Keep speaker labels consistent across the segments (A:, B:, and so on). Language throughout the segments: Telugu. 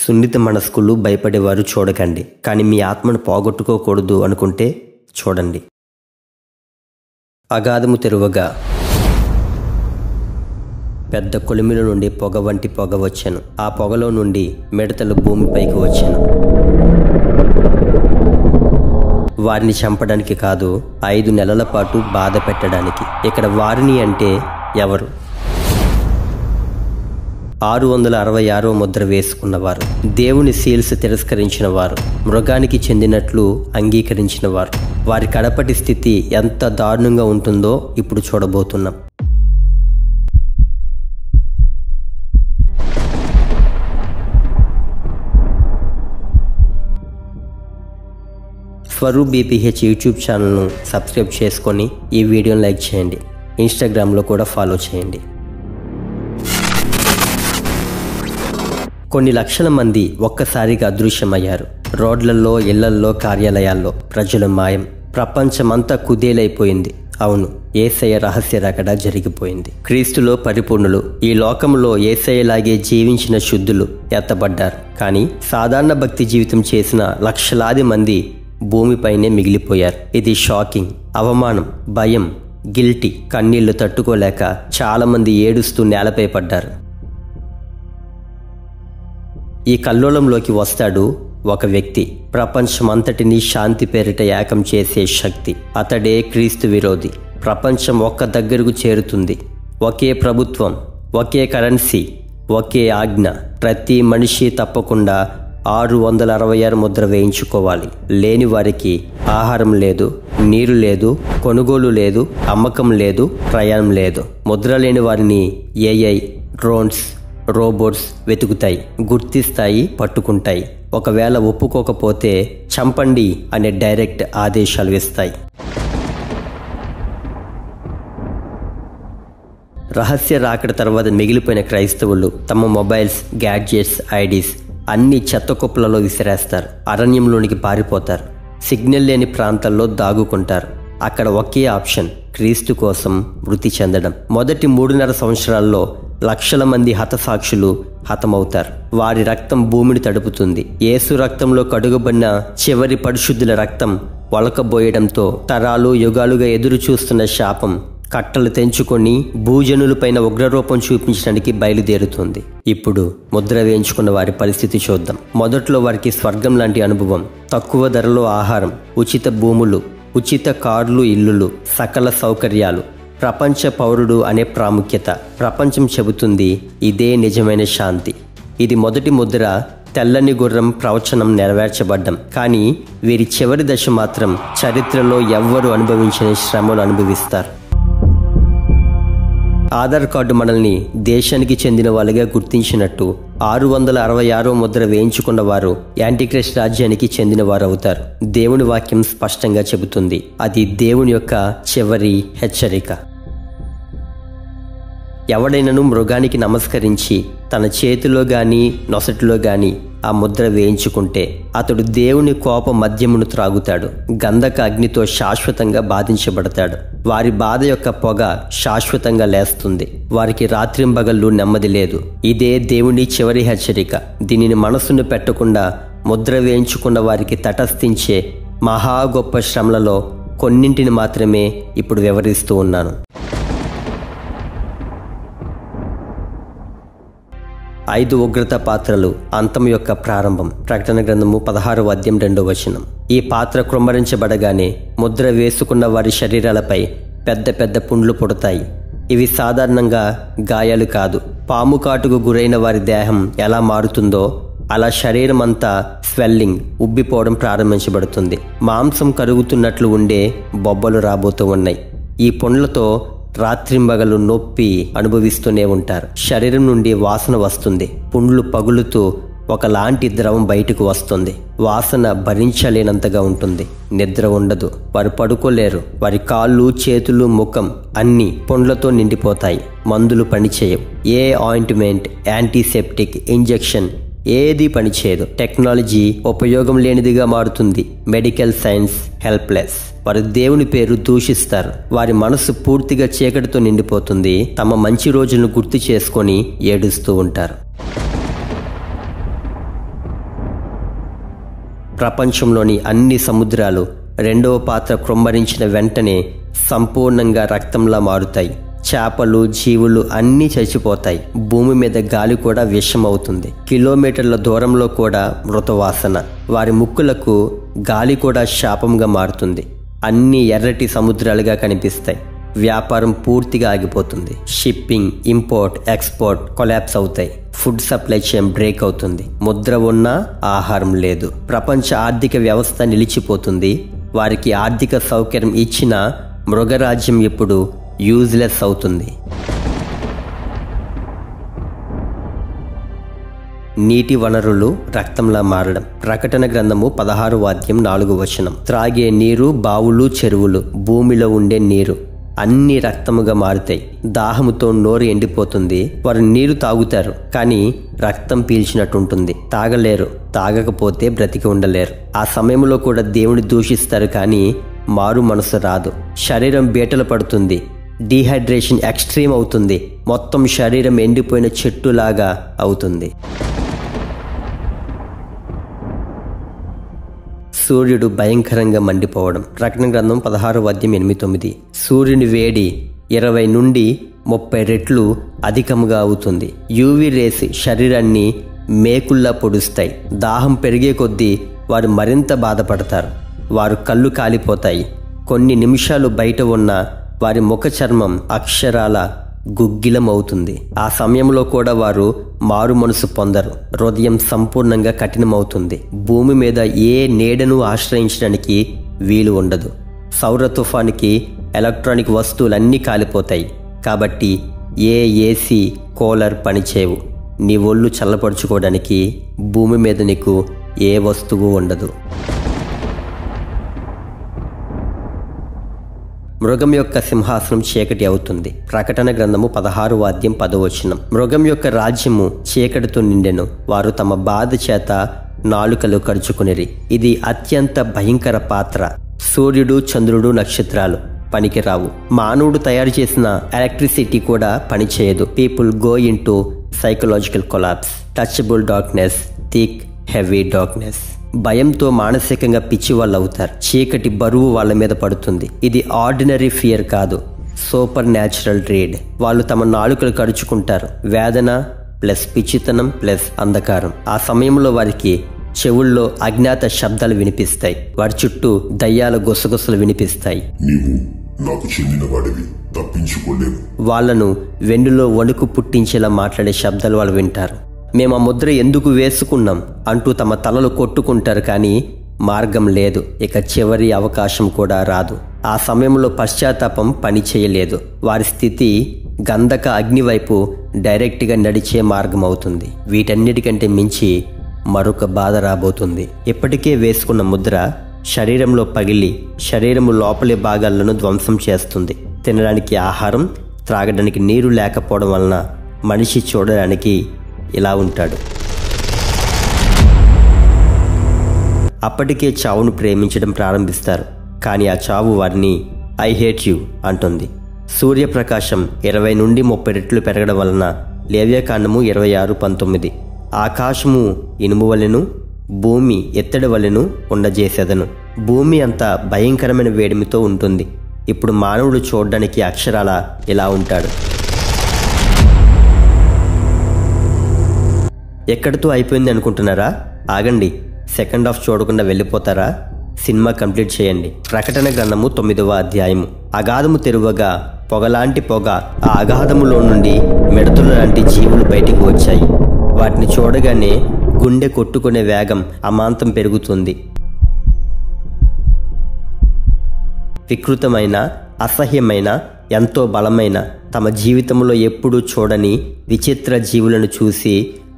A: సున్నిత మనస్కులు భయపడేవారు చూడకండి, కానీ మీ ఆత్మను పోగొట్టుకోకూడదు అనుకుంటే చూడండి. అగాధము తెరువగా పెద్ద కొలిమిల నుండి పొగ వంటి పొగ వచ్చెను. ఆ పొగలో నుండి మిడతలు భూమిపైకి వచ్చెను. వారిని చంపడానికి కాదు, 5 నెలల పాటు బాధ పెట్టడానికి. ఇక్కడ వారిని అంటే ఎవరు? 666వ ముద్ర వేసుకున్నవారు, దేవుని సీల్స్ తిరస్కరించిన వారు, మృగానికి చెందినట్లు అంగీకరించిన వారు. వారి కడపటి స్థితి ఎంత దారుణంగా ఉంటుందో ఇప్పుడు చూడబోతున్నాం. స్వరూప్ BPH యూట్యూబ్ ఛానల్ను సబ్స్క్రైబ్ చేసుకొని ఈ వీడియోని లైక్ చేయండి. ఇన్స్టాగ్రామ్లో కూడా ఫాలో చేయండి. కొన్ని లక్షల మంది ఒక్కసారిగా అదృశ్యమయ్యారు. రోడ్లలో, ఇళ్లల్లో, కార్యాలయాల్లో ప్రజల మాయం. ప్రపంచమంతా కుదేలైపోయింది. అవును, యేసయ్య రహస్య రాకడ జరిగిపోయింది. క్రీస్తులో పరిపూర్ణులు, ఈ లోకంలో యేసయ్యలాగే జీవించిన శుద్ధులు ఎత్తబడ్డారు. కానీ సాధారణ భక్తి జీవితం చేసిన లక్షలాది మంది భూమిపైనే మిగిలిపోయారు. ఇది షాకింగ్. అవమానం, భయం, గిల్టీ, కన్నీళ్లు తట్టుకోలేక చాలామంది ఏడుస్తూ నేలపై పడ్డారు. ఈ కల్లోలంలోకి వస్తాడు ఒక వ్యక్తి, ప్రపంచమంతటినీ శాంతి పేరిట ఏకం చేసే శక్తి. అతడే క్రీస్తు విరోధి. ప్రపంచం ఒక్క దగ్గరకు చేరుతుంది. ఒకే ప్రభుత్వం, ఒకే కరెన్సీ, ఒకే ఆజ్ఞ. ప్రతి మనిషి తప్పకుండా 666 ముద్ర వేయించుకోవాలి. లేని వారికి ఆహారం లేదు, నీరు లేదు, కొనుగోలు లేదు, అమ్మకం లేదు, ప్రయాణం లేదు. ముద్ర లేని వారిని AI, డ్రోన్స్, రోబోట్స్ వెతుకుతాయి, గుర్తిస్తాయి, పట్టుకుంటాయి. ఒకవేళ ఒప్పుకోకపోతే చంపండి అనే డైరెక్ట్ ఆదేశాలు ఇస్తాయి. రహస్య రాకడ తర్వాత మిగిలిపోయిన క్రైస్తవులు తమ మొబైల్స్, గ్యాడ్జెట్స్, ఐడీస్ అన్ని చెత్త కుప్పలలో విసిరేస్తారు. అరణ్యంలోనికి పారిపోతారు. సిగ్నల్ లేని ప్రాంతాల్లో దాగుకుంటారు. అక్కడ ఒకే ఆప్షన్, క్రీస్తు కోసం మృతి చెందడం. మొదటి 3.5 సంవత్సరాల్లో లక్షల మంది హతసాక్షులు హతమవుతారు. వారి రక్తం భూమిని తడుపుతుంది. యేసు రక్తంలో కడుగబడిన చివరి పరిశుద్ధుల రక్తం ఒలకబోయడంతో తరాలు యుగాలుగా ఎదురు చూస్తున్న శాపం కట్టలు తెంచుకొని భూజనులపైన ఉగ్రరూపం చూపించడానికి బయలుదేరుతుంది. ఇప్పుడు ముద్ర వేయించుకున్న వారి పరిస్థితి చూద్దాం. మొదట్లో వారికి స్వర్గం లాంటి అనుభవం. తక్కువ ధరలో ఆహారం, ఉచిత భూములు, ఉచిత కార్లు, ఇల్లులు, సకల సౌకర్యాలు, ప్రపంచ పౌరుడు అనే ప్రాముఖ్యత. ప్రపంచం చెబుతుంది ఇదే నిజమైన శాంతి. ఇది మొదటి ముద్ర. తెల్లని గుర్రం ప్రవచనం నెరవేర్చబడ్డం. కానీ వీరి చివరి దశ మాత్రం చరిత్రలో ఎవ్వరూ అనుభవించని శ్రమలు అనుభవిస్తారు. ఆధార్ కార్డు మనల్ని దేశానికి చెందిన వాళ్ళుగా గుర్తించినట్టు 666వ ముద్ర వేయించుకున్న వారు యాంటీక్రైస్ట్ రాజ్యానికి చెందిన వారు అవుతారు. దేవుని వాక్యం స్పష్టంగా చెబుతుంది. అది దేవుని యొక్క చివరి హెచ్చరిక. ఎవడైనను మృగానికి నమస్కరించి తన చేతిలో గాని నొసటిలో గాని ఆ ముద్ర వేయించుకుంటే అతడు దేవుని కోప మద్యమును త్రాగుతాడు. గంధక అగ్నితో శాశ్వతంగా బాధించబడతాడు. వారి బాధ యొక్క పొగ శాశ్వతంగా లేస్తుంది. వారికి రాత్రింబగళ్ళు నెమ్మది లేదు. ఇదే దేవుని చివరి హెచ్చరిక. దీనిని మనసును పెట్టకుండా ముద్ర వేయించుకున్న వారికి తటస్థించే మహా గొప్ప శ్రమలలో కొన్నింటిని మాత్రమే ఇప్పుడు వివరిస్తూ ఉన్నాను. 5 ఉగ్రత పాత్రలు, అంతం యొక్క ప్రారంభం. ప్రకటన గ్రంథము 16వ అధ్యాయం 2వ వచనం. ఈ పాత్ర కృమ్మరించబడగానే ముద్ర వేసుకున్న వారి శరీరాలపై పెద్ద పెద్ద పుండ్లు పుడతాయి. ఇవి సాధారణంగా గాయాలు కాదు. పాము కాటుకు గురైన వారి దేహం ఎలా మారుతుందో అలా శరీరం అంతా స్వెల్లింగ్, ఉబ్బిపోవడం ప్రారంభించబడుతుంది. మాంసం కరుగుతున్నట్లు ఉండే బొబ్బలు రాబోతూ ఉన్నాయి. ఈ పుండ్లతో రాత్రింబగలు నొప్పి అనుభవిస్తూనే ఉంటారు. శరీరం నుండి వాసన వస్తుంది. పుండ్లు పగులుతూ ఒకలాంటి ద్రవం బయటకు వస్తుంది. వాసన భరించలేనంతగా ఉంటుంది. నిద్ర ఉండదు. వారు పడుకోలేరు. వారి కాళ్ళు, చేతులు, ముఖం అన్నీ పుండ్లతో నిండిపోతాయి. మందులు పనిచేయవు. ఏ ఆయింట్మెంట్, యాంటీసెప్టిక్, ఇంజెక్షన్ ఏది పనిచేయదు. టెక్నాలజీ ఉపయోగం లేనిదిగా మారుతుంది. Medical science helpless. వారు దేవుని పేరు దూషిస్తారు. వారి మనసు పూర్తిగా చీకటితో నిండిపోతుంది. తమ మంచి రోజులను గుర్తు చేసుకొని ఏడుస్తూ ఉంటారు. ప్రపంచంలోని అన్ని సముద్రాలు రెండవ పాత్ర క్రొమ్మరించిన వెంటనే సంపూర్ణంగా రక్తంలా మారుతాయి. చేపలు, జీవులు అన్నీ చచ్చిపోతాయి. భూమి మీద గాలి కూడా విషమవుతుంది. కిలోమీటర్ల దూరంలో కూడా మృతవాసన. వారి ముక్కులకు గాలి కూడా శాపంగా మారుతుంది. అన్నీ ఎర్రటి సముద్రాలుగా కనిపిస్తాయి. వ్యాపారం పూర్తిగా ఆగిపోతుంది. షిప్పింగ్, ఇంపోర్ట్, ఎక్స్పోర్ట్ కొలాప్స్ అవుతాయి. ఫుడ్ సప్లై చైన్ బ్రేక్ అవుతుంది. ముద్ర ఉన్నా ఆహారం లేదు. ప్రపంచ ఆర్థిక వ్యవస్థ నిలిచిపోతుంది. వారికి ఆర్థిక సౌకర్యం ఇచ్చిన మృగరాజ్యం ఇప్పుడు యూజ్లెస్ అవుతుంది. నీటి వనరులు రక్తంలా మారడం. ప్రకటన గ్రంథము 16వ అధ్యాయం 4వ వచనం. త్రాగే నీరు, బావులు, చెరువులు, భూమిలో ఉండే నీరు అన్ని రక్తముగా మారుతాయి. దాహముతో నోరు ఎండిపోతుంది. వారు నీరు తాగుతారు, కానీ రక్తం పీల్చినట్టుంటుంది. తాగలేరు. తాగకపోతే బ్రతికి ఉండలేరు. ఆ సమయంలో కూడా దేవుని దూషిస్తారు, కానీ మారు మనసు రాదు. శరీరం బీటలు పడుతుంది. డీహైడ్రేషన్ ఎక్స్ట్రీమ్ అవుతుంది. మొత్తం శరీరం ఎండిపోయిన చెట్టులాగా అవుతుంది. సూర్యుడు భయంకరంగా మండిపోవడం. ప్రకటన గ్రంథం 16వ అధ్యాయం 8-9. సూర్యుని వేడి 20 నుండి 30 రెట్లు అధికముగా అవుతుంది. యూవీ రేస్ శరీరాన్ని మేకుల్లా పొడుస్తాయి. దాహం పెరిగే కొద్దీ వారు మరింత బాధపడతారు. వారు కళ్ళు కాలిపోతాయి. కొన్ని నిమిషాలు బయట ఉన్న వారి ముఖ చర్మం అక్షరాల గుగ్గిలం అవుతుంది. ఆ సమయంలో కూడా వారు మారు మనసు పొందరు. హృదయం సంపూర్ణంగా కఠినమవుతుంది. భూమి మీద ఏ నీడను ఆశ్రయించడానికి వీలు ఉండదు. సౌర తుఫానికి ఎలక్ట్రానిక్ వస్తువులన్నీ కాలిపోతాయి. కాబట్టి ఏ ఏసీ, కూలర్ పనిచేయవు. నీ ఒళ్ళు చల్లపరుచుకోవడానికి భూమి మీద నీకు ఏ వస్తువు ఉండదు. మృగం యొక్క సింహాసనం చీకటి అవుతుంది. ప్రకటన గ్రంథము 16వ అధ్యాయం 10వ వచనం. మృగం యొక్క రాజ్యము చీకటితో నిండెను. వారు తమ బాధ చేత నాలుకలు కరుచుకునిరి. ఇది అత్యంత భయంకర పాత్ర. సూర్యుడు, చంద్రుడు, నక్షత్రాలు పనికిరావు. మానవుడు తయారు చేసిన ఎలక్ట్రిసిటీ కూడా పనిచేయదు. People go into psychological collapse. Touchable darkness, thick heavy darkness. భయంతో మానసికంగా పిచ్చి వాళ్ళు అవుతారు. చీకటి బరువు వాళ్ళ మీద పడుతుంది. ఇది ఆర్డినరీ ఫియర్ కాదు, సూపర్ న్యాచురల్ డ్రీడ్. వాళ్ళు తమ నాలుకలు కరుచుకుంటారు. వేదన ప్లస్ పిచ్చితనం ప్లస్ అంధకారం. ఆ సమయంలో వారికి చెవుల్లో అజ్ఞాత శబ్దాలు వినిపిస్తాయి. వారి చుట్టూ దయ్యాల గుసగుసలు వినిపిస్తాయి.
B: నీవు నాకు చెందినవాడివి, తప్పించుకోలేవు.
A: వాళ్లను వెన్నులో వణుకు పుట్టించేలా మాట్లాడే శబ్దాలు వాళ్ళు వింటారు. మేము ఆ ముద్ర ఎందుకు వేసుకున్నాం అంటూ తమ తలలు కొట్టుకుంటారు, కానీ మార్గం లేదు. ఇక చివరి అవకాశం కూడా రాదు. ఆ సమయంలో పశ్చాత్తాపం పని చేయలేదు. వారి స్థితి గంధక అగ్ని వైపు డైరెక్ట్గా నడిచే మార్గం అవుతుంది. వీటన్నిటికంటే మించి మరొక బాధ రాబోతుంది. ఇప్పటికే వేసుకున్న ముద్ర శరీరంలో పగిలి శరీరము లోపలి భాగాలను ధ్వంసం చేస్తుంది. తినడానికి ఆహారం, త్రాగడానికి నీరు లేకపోవడం వలన మనిషి చూడడానికి ఇలా ఉంటాడు. అప్పటికే చావును ప్రేమించడం ప్రారంభిస్తారు, కానీ ఆ చావు వారిని ఐ హేట్ యూ అంటుంది. సూర్యప్రకాశం 20 నుండి 30 రెట్లు పెరగడం వలన లేవ్యకాండము 26:19. ఆకాశము ఇనుము వలెను, భూమి ఎత్తడి వలెను ఉండజేసేదను. భూమి అంత భయంకరమైన వేడిమితో ఉంటుంది. ఇప్పుడు మానవుడు చూడడానికి అక్షరాల ఇలా ఉంటాడు. ఎక్కడితో అయిపోయింది అనుకుంటున్నారా? ఆగండి. సెకండ్ హాఫ్ చూడకుండా వెళ్ళిపోతారా? సినిమా కంప్లీట్ చేయండి. ప్రకటన గ్రంథము 9వ అధ్యాయము. అగాధము తెరువగా పొగలాంటి పొగ, ఆ అగాధములో నుండి మిడతలు లాంటి జీవులు బయటికి వచ్చాయి. వాటిని చూడగానే గుండె కొట్టుకునే వేగం అమాంతం పెరుగుతుంది. వికృతమైన, అసహ్యమైన, ఎంతో బలమైన, తమ జీవితంలో ఎప్పుడూ చూడని విచిత్ర జీవులను చూసి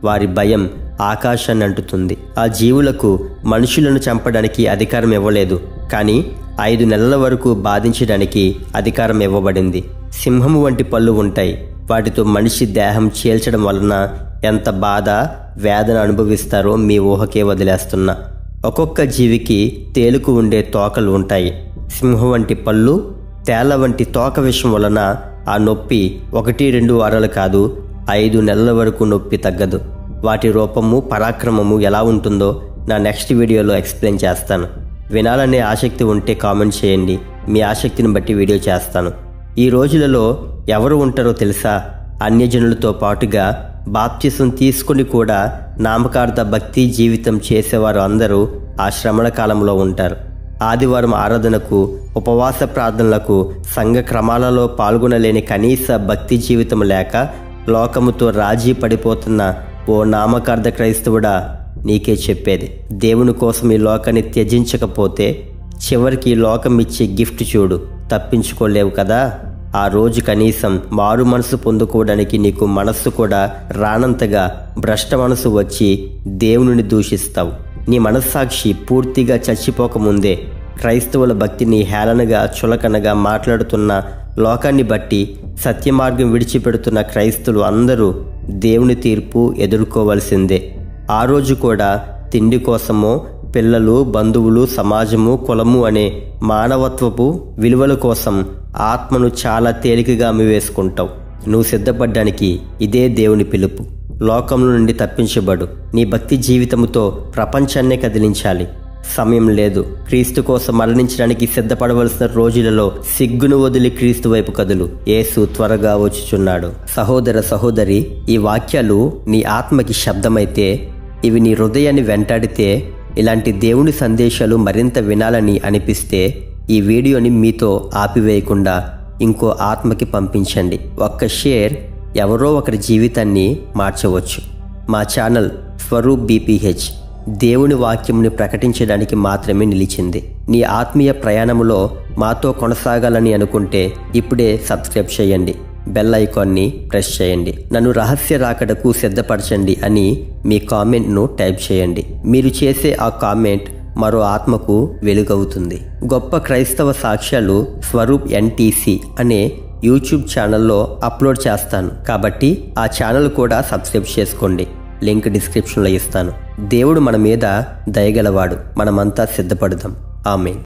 A: వారి భయం ఆకాశాన్ని అంటుతుంది. ఆ జీవులకు మనుషులను చంపడానికి అధికారం ఇవ్వలేదు, కానీ 5 నెలల వరకు బాధించడానికి అధికారం ఇవ్వబడింది. సింహము వంటి పళ్ళు ఉంటాయి. వాటితో మనిషి దేహం చీల్చడం వలన ఎంత బాధ, వేదన అనుభవిస్తారో మీ ఊహకే వదిలేస్తున్నా. ఒక్కొక్క జీవికి తేలుకు ఉండే తోకలు ఉంటాయి. సింహం వంటి పళ్ళు, తేళ్ల వంటి తోక విషం వలన ఆ నొప్పి 1-2 వారాలు కాదు, 5 నెలల వరకు నొప్పి తగ్గదు. వాటి రూపము, పరాక్రమము ఎలా ఉంటుందో నా నెక్స్ట్ వీడియోలో ఎక్స్ప్లెయిన్ చేస్తాను. వినాలనే ఆసక్తి ఉంటే కామెంట్ చేయండి. మీ ఆసక్తిని బట్టి వీడియో చేస్తాను. ఈ రోజులలో ఎవరు ఉంటారో తెలుసా? అన్యజనులతో పాటుగా బాప్తిసం తీసుకుని కూడా నామకార్థ భక్తి జీవితం చేసేవారు అందరూ ఆ శ్రమణ కాలంలో ఉంటారు. ఆదివారం ఆరాధనకు, ఉపవాస ప్రార్థనలకు, సంఘ క్రమాలలో పాల్గొనలేని కనీస భక్తి జీవితం లేక లోకముతో రాజీ పడిపోతున్న ఓ నామకార్థ క్రైస్తవుడా, నీకే చెప్పేది. దేవుని కోసం ఈ లోకాన్ని త్యజించకపోతే చివరికి ఈ లోకం ఇచ్చే గిఫ్ట్ చూడు, తప్పించుకోలేవు కదా. ఆ రోజు కనీసం మారు మనసు పొందుకోవడానికి నీకు మనస్సు కూడా రానంతగా భ్రష్ట మనసు వచ్చి దేవుని దూషిస్తావు. నీ మనస్సాక్షి పూర్తిగా చచ్చిపోకముందే క్రైస్తవుల భక్తిని హేళనగా, చులకనగా మాట్లాడుతున్న లోకాన్ని బట్టి సత్యమార్గం విడిచిపెడుతున్న క్రైస్తవులు అందరూ దేవుని తీర్పు ఎదుర్కోవలసిందే. ఆ రోజు కూడా తిండి కోసమో, పిల్లలు, బంధువులు, సమాజము, కులము అనే మానవత్వపు విలువల కోసం ఆత్మను చాలా తేలికగా అమ్మివేసుకుంటావు. నువ్వు సిద్ధపడ్డానికి ఇదే దేవుని పిలుపు. లోకంలో నుండి తప్పించబడు. నీ భక్తి జీవితంతో ప్రపంచాన్నే కదిలించాలి. సమయం లేదు. క్రీస్తు కోసం మరణించడానికి సిద్ధపడవలసిన రోజులలో సిగ్గును వదిలి క్రీస్తు వైపు కదులు. యేసు త్వరగా వచ్చుచున్నాడు. సహోదర సహోదరి, ఈ వాక్యాలు నీ ఆత్మకి శబ్దమైతే, ఇవి నీ హృదయాన్ని వెంటాడితే, ఇలాంటి దేవుని సందేశాలు మరింత వినాలని అనిపిస్తే ఈ వీడియోని మీతో ఆపివేయకుండా ఇంకో ఆత్మకి పంపించండి. ఒక్క షేర్ ఎవరో ఒకరి జీవితాన్ని మార్చవచ్చు. మా ఛానల్ స్వరూప్ బీపీహెచ్ దేవుని వాక్యంని ప్రకటించడానికి మాత్రమే నిలిచింది. నీ ఆత్మీయ ప్రయాణంలో మాతో కొనసాగాలని అనుకుంటే ఇప్పుడే సబ్స్క్రైబ్ చేయండి, బెల్ ఐకాన్ని ప్రెస్ చేయండి. నన్ను రహస్య రాకడకు సిద్ధపరచండి అని మీ కామెంట్ను టైప్ చేయండి. మీరు చేసే ఆ కామెంట్ మరో ఆత్మకు వెలుగవుతుంది. గొప్ప క్రైస్తవ సాక్ష్యాలు స్వరూప్ ఎన్టీసీ అనే యూట్యూబ్ ఛానల్లో అప్లోడ్ చేస్తాను. కాబట్టి ఆ ఛానల్ కూడా సబ్స్క్రైబ్ చేసుకోండి. లింక్ డిస్క్రిప్షన్లో ఇస్తాను. దేవుడు మన మీద దయగలవాడు. మనమంతా సిద్ధపడదాం. ఆమేన్.